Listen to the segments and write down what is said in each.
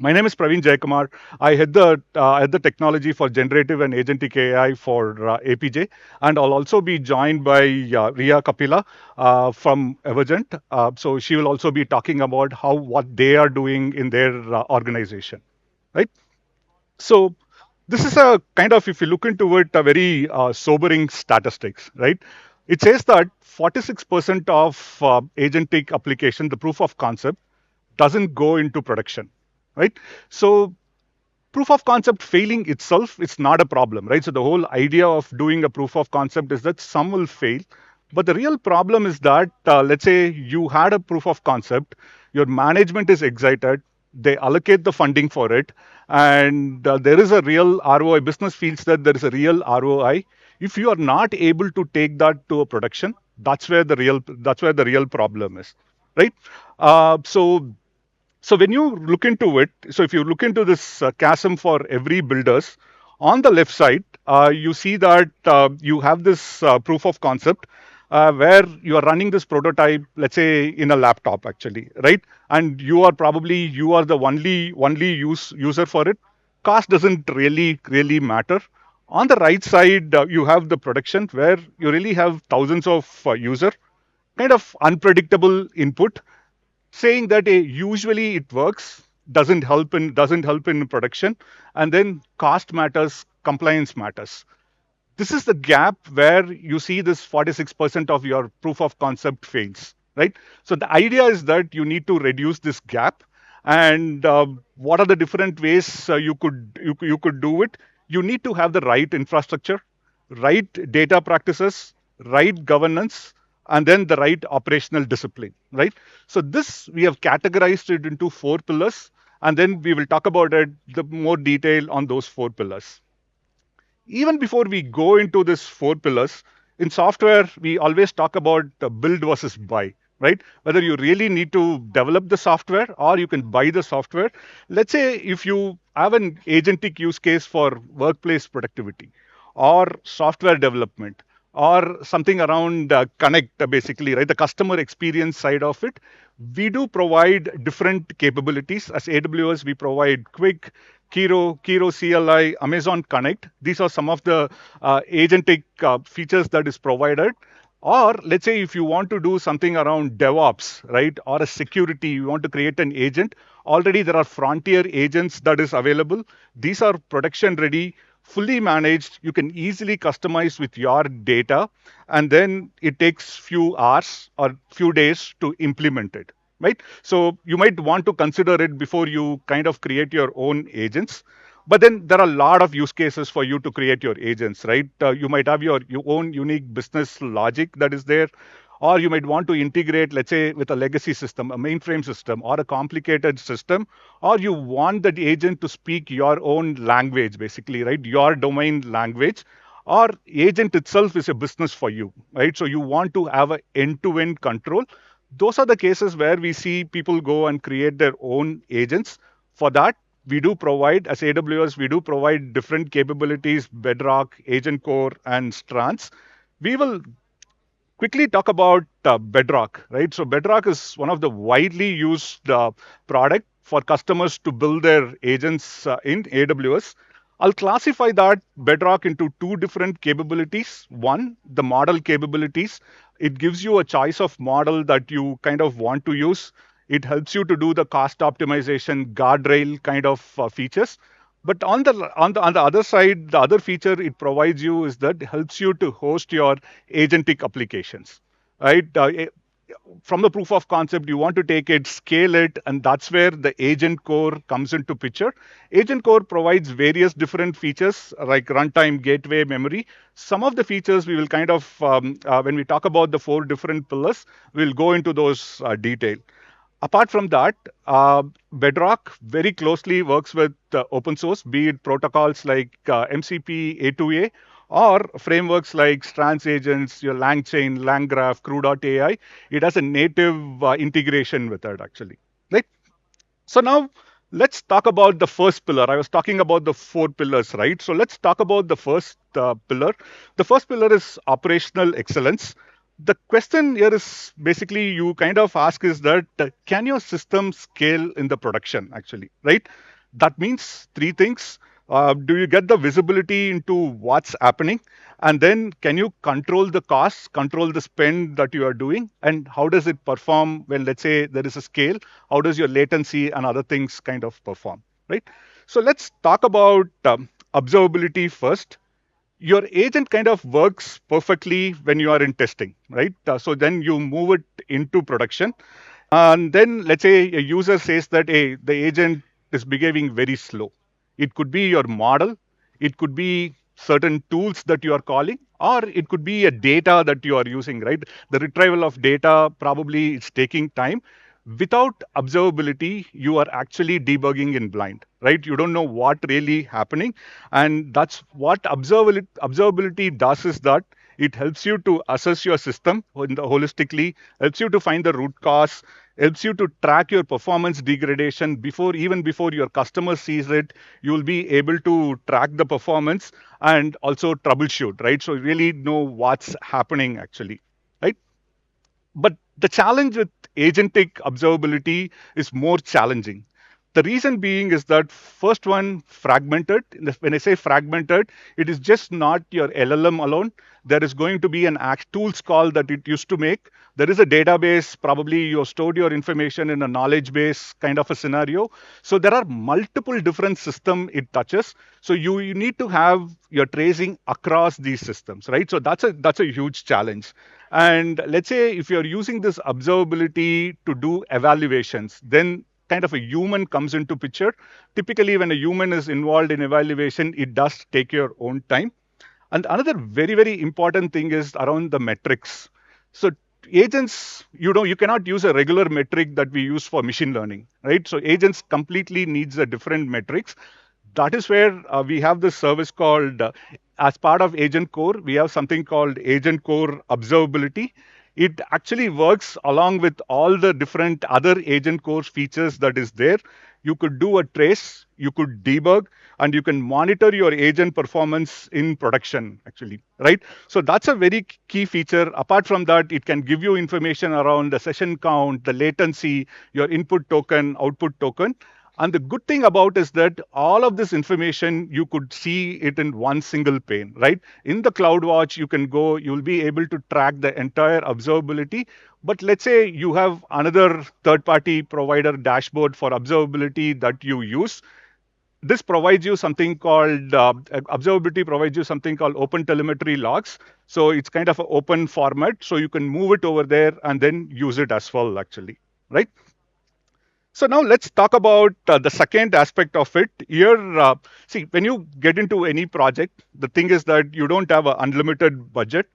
My name is Praveen Jayakumar. I head the technology for generative and agentic AI for APJ, and I'll also be joined by Ria Kapila from Evergent. So she will also be talking about how what they are doing in their organization, right? So this is a kind of, if you look into it, a very sobering statistics, right? It says that 46% of agentic application, the proof of concept, doesn't go into production, right? So proof of concept failing itself, it's not a problem, right? So the whole idea of doing a proof of concept is that some will fail, but the real problem is that let's say you had a proof of concept, your management is excited, they allocate the funding for it, and there is a real ROI. Business feels that there is a real ROI. If you are not able to take that to a production, that's where the real problem is, right? So when you look into it, so if you look into this chasm for every builders, on the left side, you see that you have this proof of concept where you are running this prototype, let's say in a laptop actually, right? And you are the only user for it. Cost doesn't really matter. On the right side, you have the production where you really have thousands of user, kind of unpredictable input, saying that usually it works, doesn't help in production, and then cost matters, compliance matters. This is the gap where you see this 46% of your proof of concept fails, right? So the idea is that you need to reduce this gap, and what are the different ways you could do it? You need to have the right infrastructure, right data practices, right governance, and then the right operational discipline, right? So this we have categorized it into four pillars, and then we will talk about it the more detail on those four pillars. Even before we go into this four pillars, in software, we always talk about the build versus buy, right? Whether you really need to develop the software or you can buy the software. Let's say if you have an agentic use case for workplace productivity or software development or something around connect, basically, right? The customer experience side of it, we do provide different capabilities. As AWS, we provide quick, Kiro CLI, Amazon Connect. These are some of the agentic features that is provided. Or let's say if you want to do something around DevOps, right, or a security, you want to create an agent. Already there are frontier agents that is available. These are production ready, fully managed. You can easily customize with your data, and then it takes few hours or few days to implement it, right? So you might want to consider it before you kind of create your own agents. But then there are a lot of use cases for you to create your agents, right? You might have your own unique business logic that is there, or you might want to integrate, let's say, with a legacy system, a mainframe system, or a complicated system, or you want that agent to speak your own language, basically, right? Your domain language, or agent itself is a business for you, right? So you want to have an end-to-end control. Those are the cases where we see people go and create their own agents. For that, we do provide, as AWS, we do provide different capabilities: Bedrock, Agent Core, and Strands. We will quickly talk about Bedrock, right? So Bedrock is one of the widely used product for customers to build their agents in AWS. I'll classify that Bedrock into two different capabilities. One, the model capabilities. It gives you a choice of model that you kind of want to use. It helps you to do the cost optimization, guardrail kind of features. But on the other side, the other feature it provides you is that it helps you to host your agentic applications, right? From the proof of concept, you want to take it, scale it, and that's where the agent core comes into picture. Agent core provides various different features like runtime, gateway, memory. Some of the features we will kind of, when we talk about the four different pillars, we'll go into those detail. Apart from that, Bedrock very closely works with open source, be it protocols like MCP, A2A, or frameworks like Strands Agents, your LangChain, LangGraph, Crew.ai. It has a native integration with it, actually. Right? So now let's talk about the first pillar. I was talking about the four pillars, right? So let's talk about the first pillar. The first pillar is operational excellence. The question here is basically you kind of ask is that can your system scale in the production actually, right? That means three things. Do you get the visibility into what's happening? And then can you control the costs, control the spend that you are doing? And how does it perform when, let's say, there is a scale? How does your latency and other things kind of perform, right? So let's talk about observability first. Your agent kind of works perfectly when you are in testing, right? So then you move it into production. And then let's say a user says that, hey, the agent is behaving very slow. It could be your model, it could be certain tools that you are calling, or it could be a data that you are using, right? The retrieval of data probably is taking time. Without observability, you are actually debugging in blind, right? You don't know what really happening. And that's what observability does, is that it helps you to assess your system holistically, helps you to find the root cause, helps you to track your performance degradation even before your customer sees it. You will be able to track the performance and also troubleshoot, right? So you really know what's happening actually, right? But the challenge with agentic observability is more challenging. The reason being is that first one, fragmented. When I say fragmented, it is just not your LLM alone. There is going to be an tools call that it used to make. There is a database, probably you stored your information in a knowledge base kind of a scenario. So there are multiple different systems it touches. So you need to have your tracing across these systems, right? So that's a huge challenge. And let's say if you're using this observability to do evaluations, then kind of a human comes into picture. Typically, when a human is involved in evaluation, it does take your own time. And another very, very important thing is around the metrics. So agents, you cannot use a regular metric that we use for machine learning, right? So agents completely needs a different metrics. That is where we have this service called, as part of Agent Core, we have something called Agent Core Observability. It actually works along with all the different other Agent Core features that is there. You could do a trace, you could debug, and you can monitor your agent performance in production, actually, right? So that's a very key feature. Apart from that, it can give you information around the session count, the latency, your input token, output token. And the good thing about is that all of this information, you could see it in one single pane, right? In the CloudWatch, you can go, you'll be able to track the entire observability. But let's say you have another third-party provider dashboard for observability that you use. This provides you something called, observability provides you something called open telemetry logs. So it's kind of an open format. So you can move it over there and then use it as well, actually, right? So now let's talk about the second aspect of it. Here, see, when you get into any project, the thing is that you don't have an unlimited budget.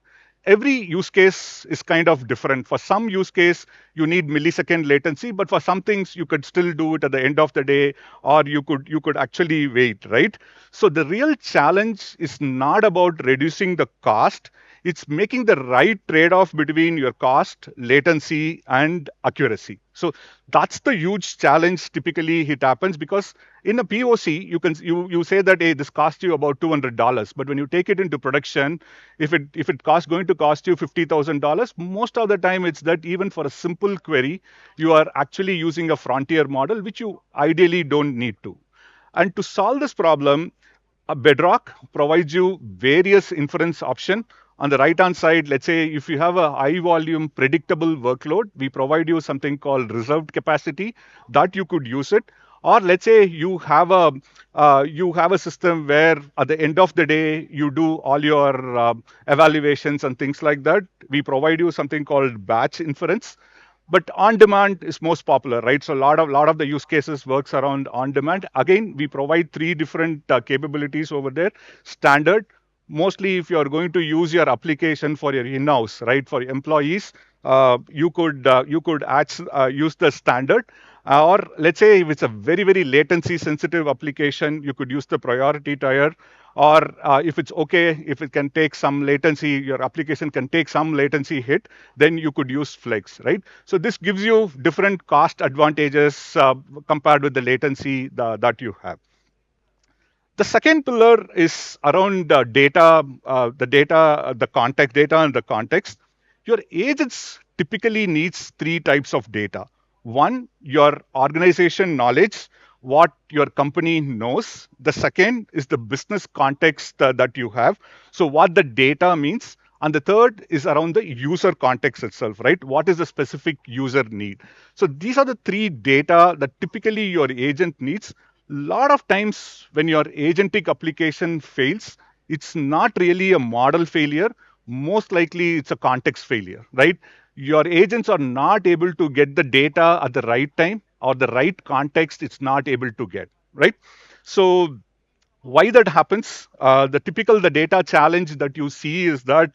Every use case is kind of different. For some use case, you need millisecond latency, but for some things, you could still do it at the end of the day, or you could actually wait, right? So the real challenge is not about reducing the cost. It's making the right trade-off between your cost, latency, and accuracy. So that's the huge challenge. Typically, it happens because in a POC, you say that, hey, this costs you about $200, but when you take it into production, if it costs going to cost you $50,000, most of the time it's that even for a simple query, you are actually using a frontier model, which you ideally don't need to. And to solve this problem, a Bedrock provides you various inference options. On the right-hand side, let's say if you have a high-volume predictable workload, we provide you something called reserved capacity that you could use it. Or let's say you have a system where at the end of the day you do all your evaluations and things like that. We provide you something called batch inference. But on demand is most popular, right? So a lot of the use cases works around on demand. Again, we provide three different capabilities over there. Standard, mostly if you are going to use your application for your in-house, right, for employees, you could use the standard. Or let's say if it's a very, very latency sensitive application, you could use the priority tier. Or if it's okay, if it can take some latency, your application can take some latency hit, then you could use Flex, right? So this gives you different cost advantages compared with the latency that you have. The second pillar is around the context data and the context. Your agents typically needs three types of data. One, your organization knowledge. what your company knows. The second is the business context that you have. So, what the data means. And the third is around the user context itself, right? What is the specific user need? So, these are the three data that typically your agent needs. A lot of times when your agentic application fails, it's not really a model failure. Most likely it's a context failure, right? Your agents are not able to get the data at the right time, or the right context it's not able to get, right? So why that happens, the data challenge that you see is that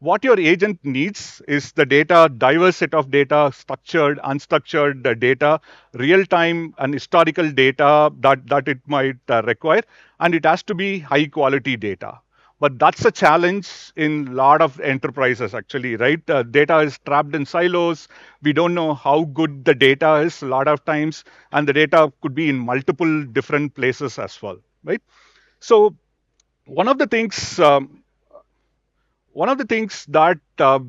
what your agent needs is the data, diverse set of data, structured, unstructured data, real time and historical data that it might require, and it has to be high quality data. But that's a challenge in a lot of enterprises, actually, right? Data is trapped in silos. We don't know how good the data is a lot of times, and the data could be in multiple different places as well, right? So one of the things one of the things that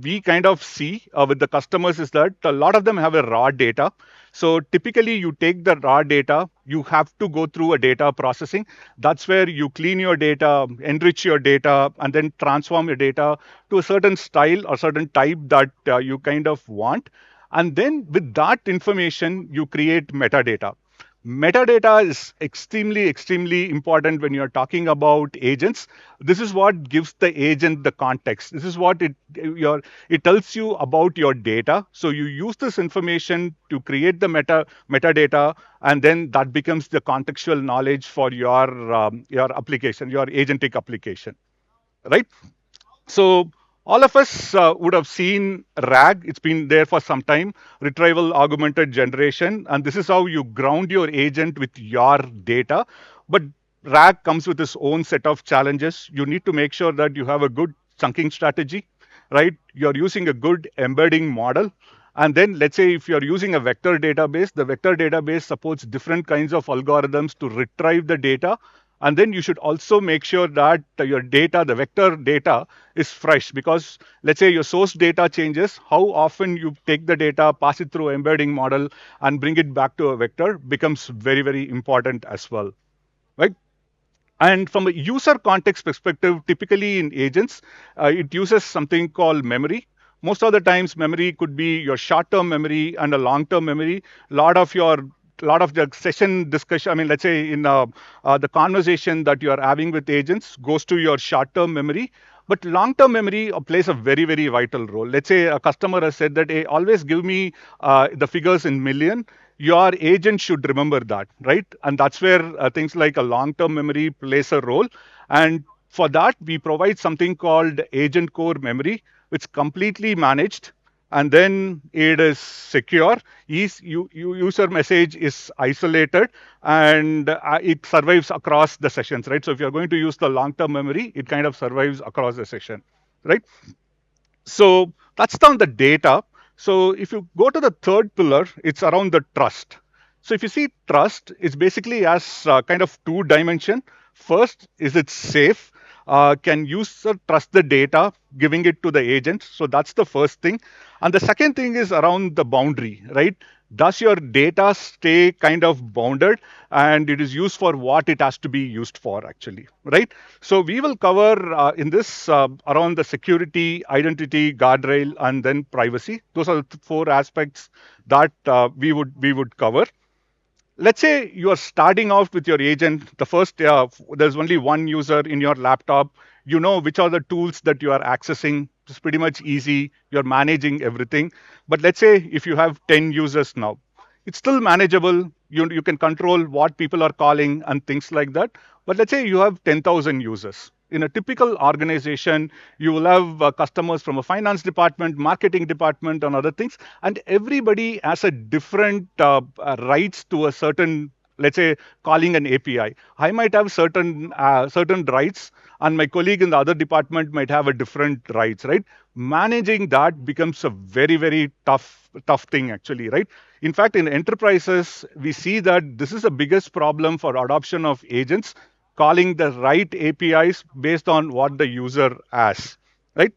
we kind of see with the customers is that a lot of them have a raw data. So typically, you take the raw data, you have to go through a data processing. That's where you clean your data, enrich your data, and then transform your data to a certain style or certain type that you kind of want. And then with that information, you create metadata. Metadata is extremely important when you're talking about agents. This is what gives the agent the context. This is what it tells you about your data. So you use this information to create the metadata, and then that becomes the contextual knowledge for your application, your agentic application, right? So all of us would have seen RAG. It's been there for some time, retrieval augmented generation. And this is how you ground your agent with your data. But RAG comes with its own set of challenges. You need to make sure that you have a good chunking strategy, right? You're using a good embedding model. And then let's say if you're using a vector database, the vector database supports different kinds of algorithms to retrieve the data. And then you should also make sure that your data, the vector data, is fresh, because let's say your source data changes. How often you take the data, pass it through embedding model, and bring it back to a vector becomes very important as well, right? And from a user context perspective, typically in agents, it uses something called memory. Most of the times, memory could be your short-term memory and a long-term memory. A lot of the session discussion, I mean, let's say in the conversation that you are having with agents goes to your short-term memory. But long-term memory plays a very vital role. Let's say a customer has said that, hey, always give me the figures in million. Your agent should remember that, right? And that's where things like a long-term memory plays a role. And for that, we provide something called agent core memory, which completely managed, and then it is secure. User message is isolated, and it survives across the sessions, right? So if you're going to use the long-term memory, it kind of survives across the session, right? So that's on the data. So if you go to the third pillar, it's around the trust. So if you see trust, it's basically as kind of two dimension. First, is it safe? Can user trust the data, giving it to the agent? So that's the first thing. And the second thing is around the boundary, right? Does your data stay kind of bounded, and it is used for what it has to be used for, actually, right? So we will cover in this around the security, identity, guardrail, and then privacy. Those are the four aspects that we would cover. Let's say you are starting out with your agent. The first, there's only one user in your laptop. You know which are the tools that you are accessing. It's pretty much easy. You're managing everything. But let's say if you have 10 users now, it's still manageable. You can control what people are calling and things like that. But let's say you have 10,000 users. In a typical organization, you will have customers from a finance department, marketing department, and other things, and everybody has a different rights to a certain, let's say, calling an API. I might have certain rights, and my colleague in the other department might have a different rights, right? Managing that becomes a very tough thing, actually, right? In fact, in enterprises, we see that this is the biggest problem for adoption of agents, calling the right APIs based on what the user asks, right?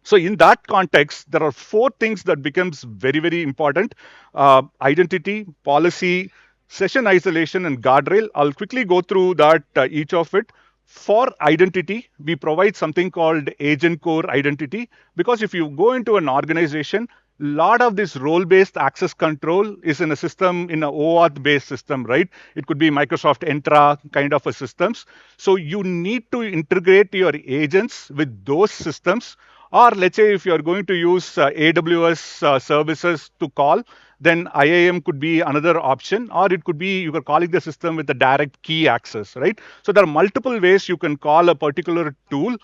So in that context, there are 4 things that becomes very important: identity, policy, Session isolation and guardrail. I'll quickly go through that, each of it. For identity, we provide something called agent core identity, because if you go into an organization, a lot of this role-based access control is in a system, in a OAuth-based system, right? It could be Microsoft Entra kind of a systems. So you need to integrate your agents with those systems. Or let's say if you're going to use AWS services to call, then IAM could be another option, or it could be you are calling the system with the direct key access, right? So there are multiple ways you can call a particular tool.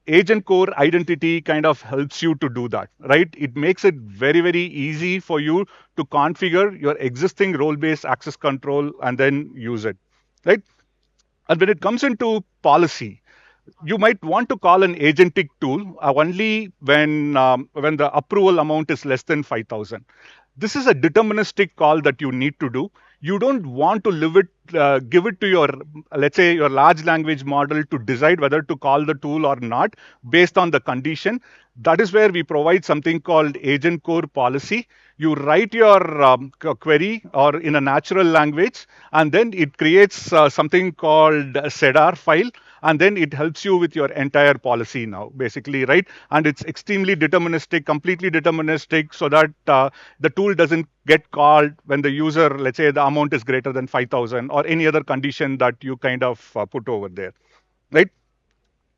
Agent core identity kind of helps you to do that, right? It makes it very, very easy for you to configure your existing role-based access control and then use it, right? And when it comes into policy, you might want to call an agentic tool only when the approval amount is less than 5,000. This is a deterministic call that you need to do. You don't want to give it to your, let's say, your large language model to decide whether to call the tool or not based on the condition. That is where we provide something called agent core policy. You write your query or in a natural language, and then it creates something called a SEDAR file, and then it helps you with your entire policy now, basically, right? And it's extremely deterministic, completely deterministic, so that the tool doesn't get called when the user, let's say, the amount is greater than 5,000 or any other condition that you kind of put over there, right?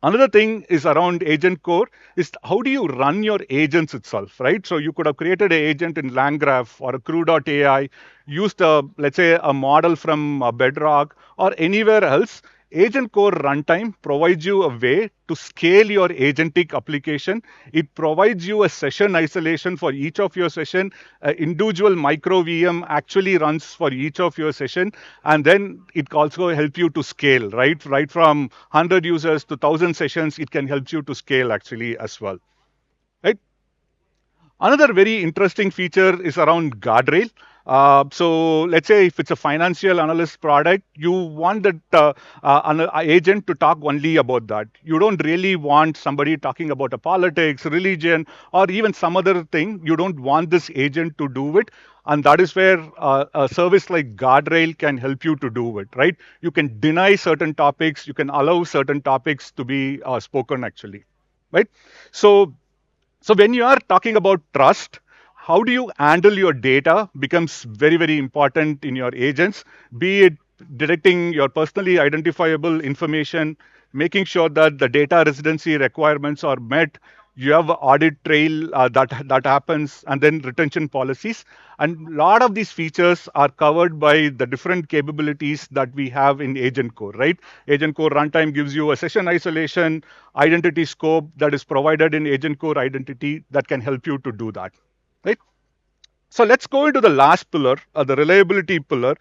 Another thing is around agent core is how do you run your agents itself, right? So you could have created an agent in LangGraph or a crew.ai, used let's say a model from Bedrock or anywhere else. Agent core runtime provides you a way to scale your agentic application. It provides you a session isolation for each of your session. Individual micro VM actually runs for each of your session, and then it also helps you to scale, right? Right from 100 users to 1,000 sessions, it can help you to scale actually as well, right? Another very interesting feature is around guardrail. So let's say if it's a financial analyst product, you want that agent to talk only about that. You don't really want somebody talking about a politics, religion, or even some other thing. You don't want this agent to do it. And that is where a service like Guardrail can help you to do it, right? You can deny certain topics, you can allow certain topics to be spoken actually, right? So when you are talking about trust, how do you handle your data becomes very, very important in your agents, be it detecting your personally identifiable information, making sure that the data residency requirements are met, you have audit trail that happens, and then retention policies. And a lot of these features are covered by the different capabilities that we have in Agent Core, right? Agent Core runtime gives you a session isolation, identity scope that is provided in Agent Core identity that can help you to do that, right? So let's go into the last pillar, the reliability pillar.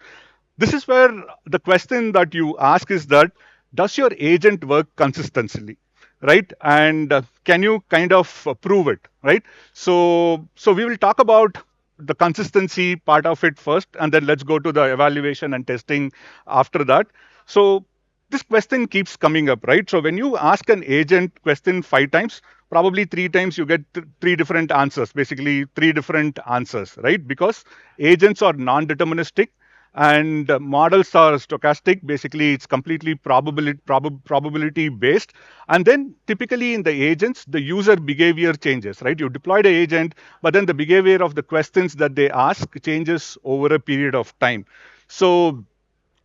This is where the question that you ask is that does your agent work consistently, right? And can you kind of prove it, right? So we will talk about the consistency part of it first, and then let's go to the evaluation and testing after that. So this question keeps coming up, right? So when you ask an agent question 5 times, probably 3 times you get three different answers, basically three different answers, right? Because agents are non-deterministic and models are stochastic. Basically, it's completely probability based. And then typically in the agents, the user behavior changes, right? You deploy the agent, but then the behavior of the questions that they ask changes over a period of time. So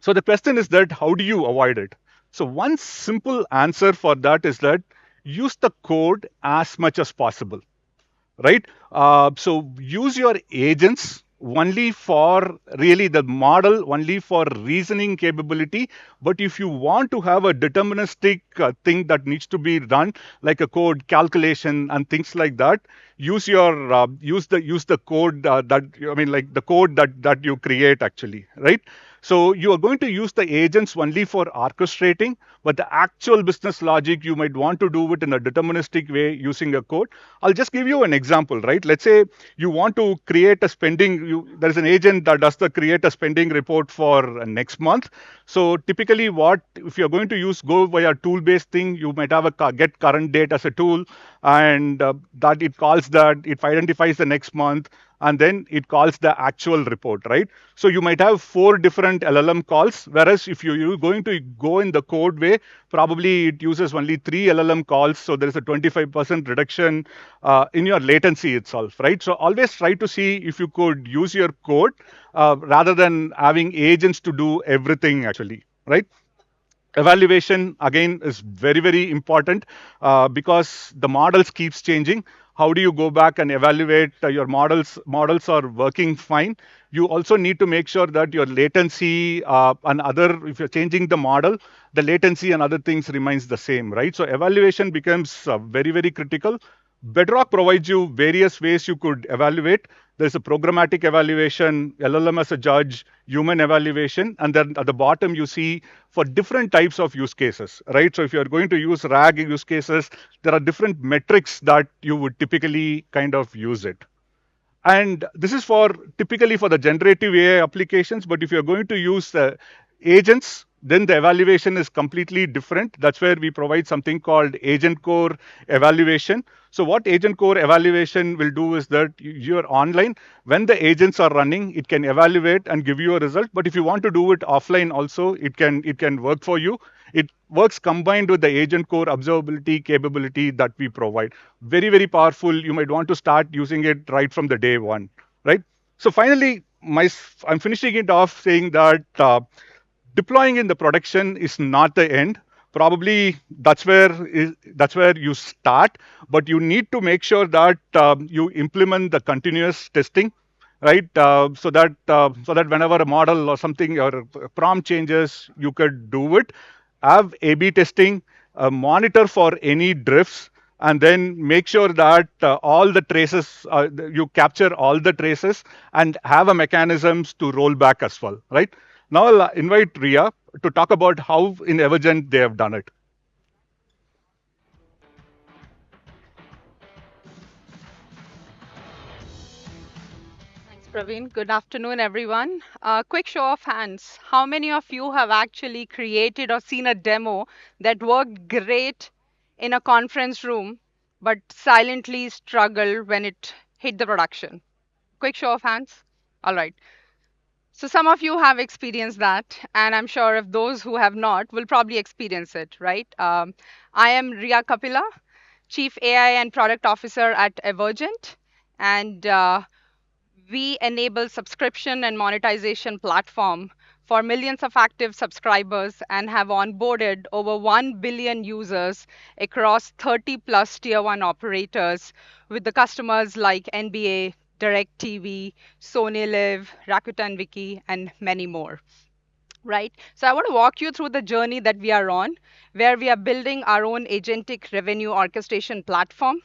the question is that how do you avoid it? So one simple answer for that is that use the code as much as possible, right? So use your agents only for really the model, only for reasoning capability. But if you want to have a deterministic thing that needs to be done, like a code calculation and things like that, use the code that I mean, like the code that you create actually, right? So you are going to use the agents only for orchestrating, but the actual business logic you might want to do it in a deterministic way using a code. I'll just give you an example, right? Let's say you want to create a there's an agent that does the create a spending report for next month. So typically if you're going to go via tool-based thing, you might have a get current date as a tool, and that it calls that, it identifies the next month, and then it calls the actual report, right? So you might have four different LLM calls, whereas if you're going to go in the code way, probably it uses only three LLM calls. So there is a 25% reduction in your latency itself, right? So always try to see if you could use your code rather than having agents to do everything actually, right? Evaluation again is very very important because the models keeps changing. How do you go back and evaluate your models are working fine? You also need to make sure that your latency and other, if you're changing the model, the latency and other things remains the same, right? So evaluation becomes very very critical. Bedrock provides you various ways you could evaluate. There's a programmatic evaluation, LLM as a judge, human evaluation, and then at the bottom you see for different types of use cases, right? So if you're going to use RAG use cases, there are different metrics that you would typically kind of use it. And this is for typically for the generative AI applications. But if you're going to use agents, then the evaluation is completely different. That's where we provide something called agent core evaluation. So what agent core evaluation will do is that you're online, when the agents are running, it can evaluate and give you a result. But if you want to do it offline also, it can work for you. It works combined with the agent core observability capability that we provide. Very, very powerful. You might want to start using it right from the day one, right? So finally, I'm finishing it off saying that deploying in the production is not the end. Probably that's where you start, but you need to make sure that you implement the continuous testing, right? So that whenever a model or something or a prompt changes, you could do it. Have A/B testing, monitor for any drifts, and then make sure that all the traces you capture all the traces and have a mechanisms to roll back as well, right? Now I'll invite Ria to talk about how in Evergent they have done it. Thanks, Praveen. Good afternoon, everyone. Quick show of hands. How many of you have actually created or seen a demo that worked great in a conference room, but silently struggled when it hit the production? Quick show of hands. All right. So some of you have experienced that, and I'm sure if those who have not will probably experience it, right? I am Ria Kapila, Chief AI and Product Officer at Evergent, and we enable subscription and monetization platform for millions of active subscribers and have onboarded over 1 billion users across 30 plus tier 1 operators with the customers like NBA, DirecTV, Sony Live, Rakuten Wiki, and many more, right? So I want to walk you through the journey that we are on, where we are building our own agentic revenue orchestration platform,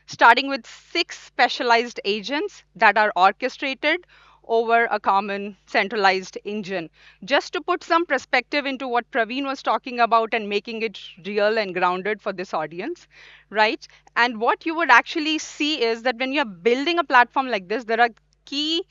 starting with 6 specialized agents that are orchestrated over a common centralized engine. Just to put some perspective into what Praveen was talking about and making it real and grounded for this audience, right? And what you would actually see is that when you're building a platform like this, there are key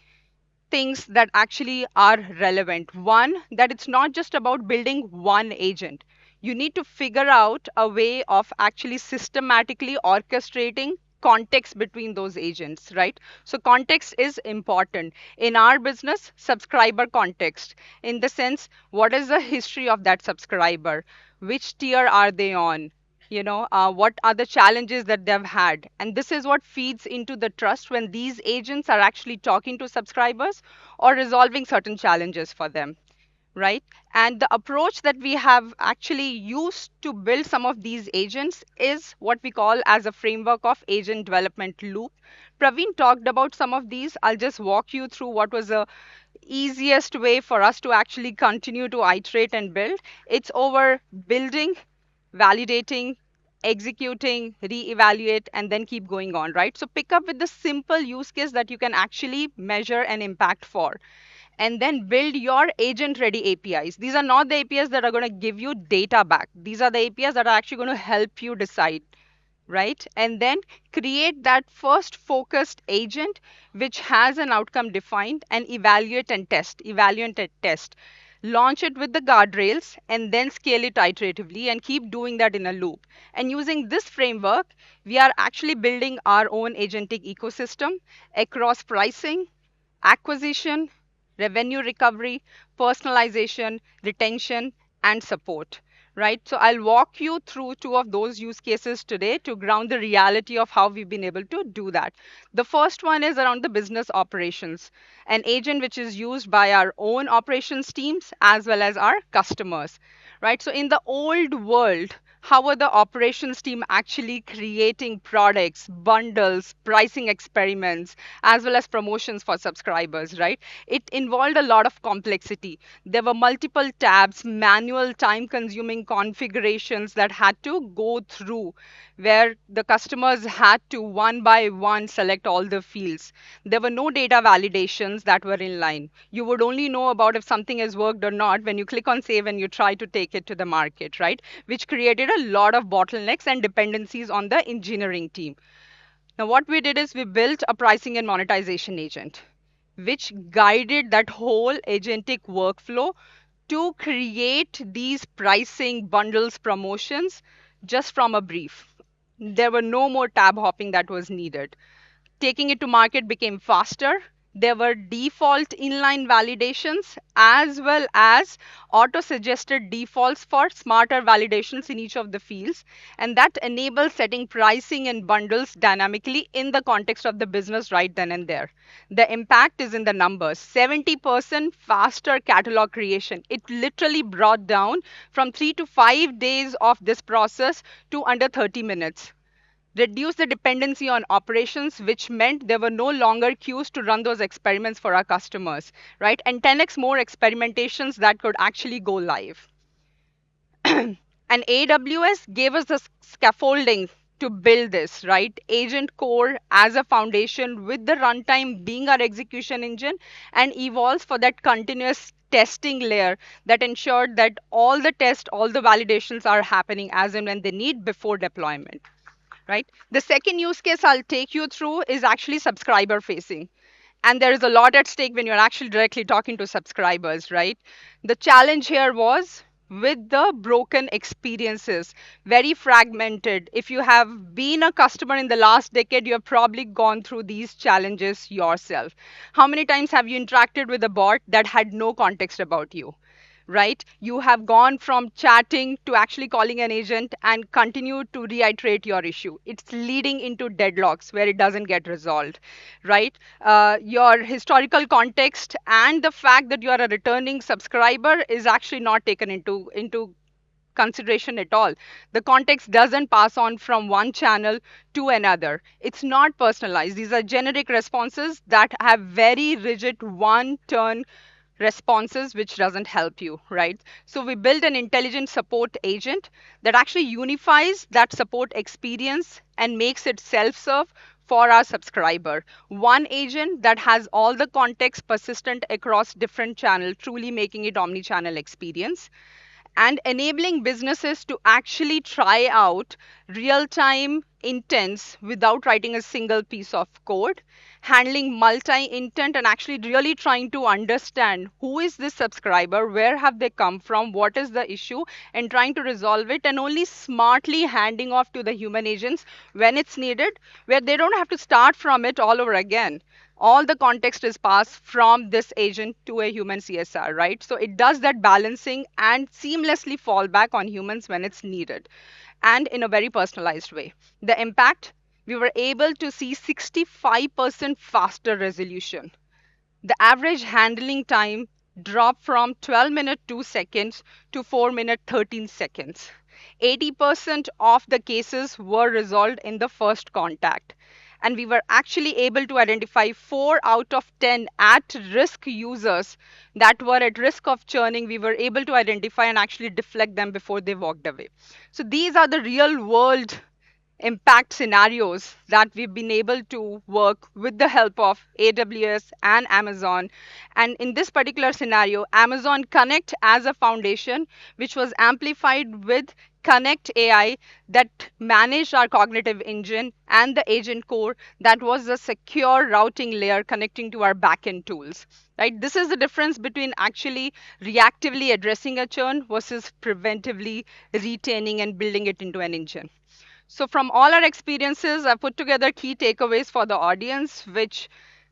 things that actually are relevant. One, that it's not just about building one agent. You need to figure out a way of actually systematically orchestrating context between those agents, right? So context is important. In our business, subscriber context, in the sense, what is the history of that subscriber? Which tier are they on? What are the challenges that they've had, and this is what feeds into the trust when these agents are actually talking to subscribers or resolving certain challenges for them, right? And the approach that we have actually used to build some of these agents is what we call as a framework of agent development loop. Praveen talked about some of these. I'll just walk you through what was the easiest way for us to actually continue to iterate and build. It's over building, validating, executing, reevaluate, and then keep going on, right? So pick up with the simple use case that you can actually measure and impact for. And then build your agent ready APIs. These are not the APIs that are going to give you data back. These are the APIs that are actually going to help you decide, right? And then create that first focused agent which has an outcome defined and evaluate and test. Evaluate and test. launch it with the guardrails, and then scale it iteratively and keep doing that in a loop. And using this framework, we are actually building our own agentic ecosystem across pricing, acquisition, revenue recovery, personalization, retention, and support. Right? So I'll walk you through two of those use cases today to ground the reality of how we've been able to do that. The first one is around the business operations, an agent which is used by our own operations teams as well as our customers. Right? So in the old world, how were the operations team actually creating products, bundles, pricing experiments, as well as promotions for subscribers, right? It involved a lot of complexity. There were multiple tabs, manual time consuming configurations that had to go through, where the customers had to one by one select all the fields. There were no data validations that were in line. You would only know about if something has worked or not when you click on save and you try to take it to the market, right? Which created a lot of bottlenecks and dependencies on the engineering team. Now, what we did is we built a pricing and monetization agent, which guided that whole agentic workflow to create these pricing bundles promotions just from a brief. There were no more tab hopping that was needed. Taking it to market became faster. There were default inline validations as well as auto suggested defaults for smarter validations in each of the fields. And that enables setting pricing and bundles dynamically in the context of the business right then and there. The impact is in the numbers: 70% faster catalog creation. It literally brought down from 3 to 5 days of this process to under 30 minutes. Reduce the dependency on operations, which meant there were no longer queues to run those experiments for our customers, right? And 10x more experimentations that could actually go live. And AWS gave us the scaffolding to build this, right? Agent core as a foundation with the runtime being our execution engine, and evolves for that continuous testing layer that ensured that all the tests, all the validations are happening as and when they need before deployment, right? The second use case I'll take you through is actually subscriber facing. And there is a lot at stake when you're actually directly talking to subscribers, right? The challenge here was with the broken experiences, very fragmented. If you have been a customer in the last decade, you have probably gone through these challenges yourself. How many times have you interacted with a bot that had no context about you? Right? You have gone from chatting to actually calling an agent and continue to reiterate your issue. It's leading into deadlocks where it doesn't get resolved, right? Your historical context and the fact that you are a returning subscriber is actually not taken into consideration at all. The context doesn't pass on from one channel to another. It's not personalized. These are generic responses that have very rigid one turn responses, which doesn't help you, right? So we build an intelligent support agent that actually unifies that support experience and makes it self-serve for our subscriber. One agent that has all the context persistent across different channels, truly making it omni-channel experience, and enabling businesses to actually try out real-time intents without writing a single piece of code, handling multi-intent and actually really trying to understand who is this subscriber, where have they come from, what is the issue, and trying to resolve it, and only smartly handing off to the human agents when it's needed, where they don't have to start from it all over again. All the context is passed from this agent to a human CSR, right? So it does that balancing and seamlessly fall back on humans when it's needed, and in a very personalized way. The impact: we were able to see 65% faster resolution. The average handling time dropped from 12 minute 2 seconds to 4 minute 13 seconds. 80% of the cases were resolved in the first contact. And we were actually able to identify 4 out of 10 at risk users that were at risk of churning. We were able to identify and actually deflect them before they walked away. So these are the real world impact scenarios that we've been able to work with the help of AWS and Amazon. And in this particular scenario, Amazon Connect as a foundation, which was amplified with Connect AI that managed our cognitive engine and the agent core that was the secure routing layer connecting to our backend tools. Right? This is the difference between actually reactively addressing a churn versus preventively retaining and building it into an engine. So, from all our experiences, I've put together key takeaways for the audience, which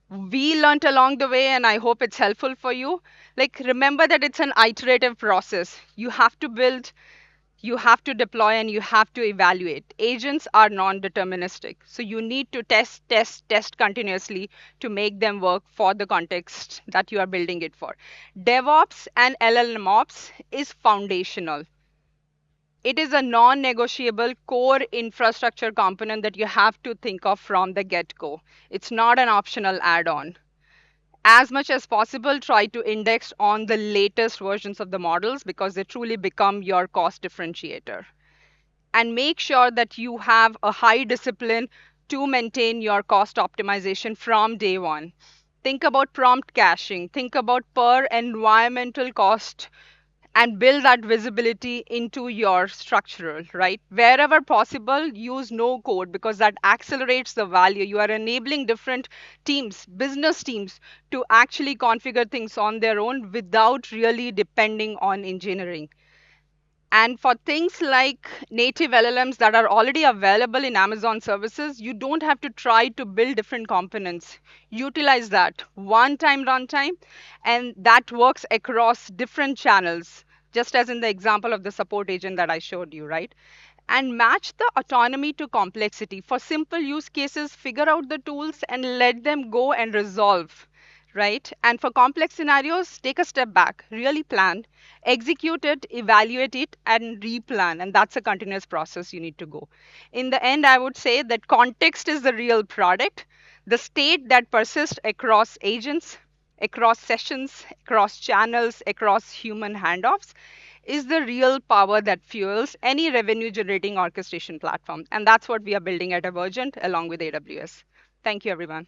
we learned along the way, and I hope it's helpful for you. Like, remember that it's an iterative process. You have to build, you have to deploy, and you have to evaluate. Agents are non deterministic. So, you need to test, test, test continuously to make them work for the context that you are building it for. DevOps and LLM ops is foundational. It is a non-negotiable core infrastructure component that you have to think of from the get-go. It's not an optional add-on. As much as possible, try to index on the latest versions of the models because they truly become your cost differentiator. And make sure that you have a high discipline to maintain your cost optimization from day one. Think about prompt caching, think about per environmental cost, and build that visibility into your structural, right? Wherever possible, use no code because that accelerates the value. You are enabling different teams, business teams, to actually configure things on their own without really depending on engineering. And for things like native LLMs that are already available in Amazon services, you don't have to try to build different components. Utilize that one time runtime, and that works across different channels, just as in the example of the support agent that I showed you, right? And match the autonomy to complexity. For simple use cases, figure out the tools and let them go and resolve, right? And for complex scenarios, take a step back, really plan, execute it, evaluate it, and replan. And that's a continuous process you need to go. In the end, I would say that context is the real product, the state that persists across agents, across sessions, across channels, across human handoffs is the real power that fuels any revenue generating orchestration platform. And that's what we are building at Emergent along with AWS. Thank you, everyone.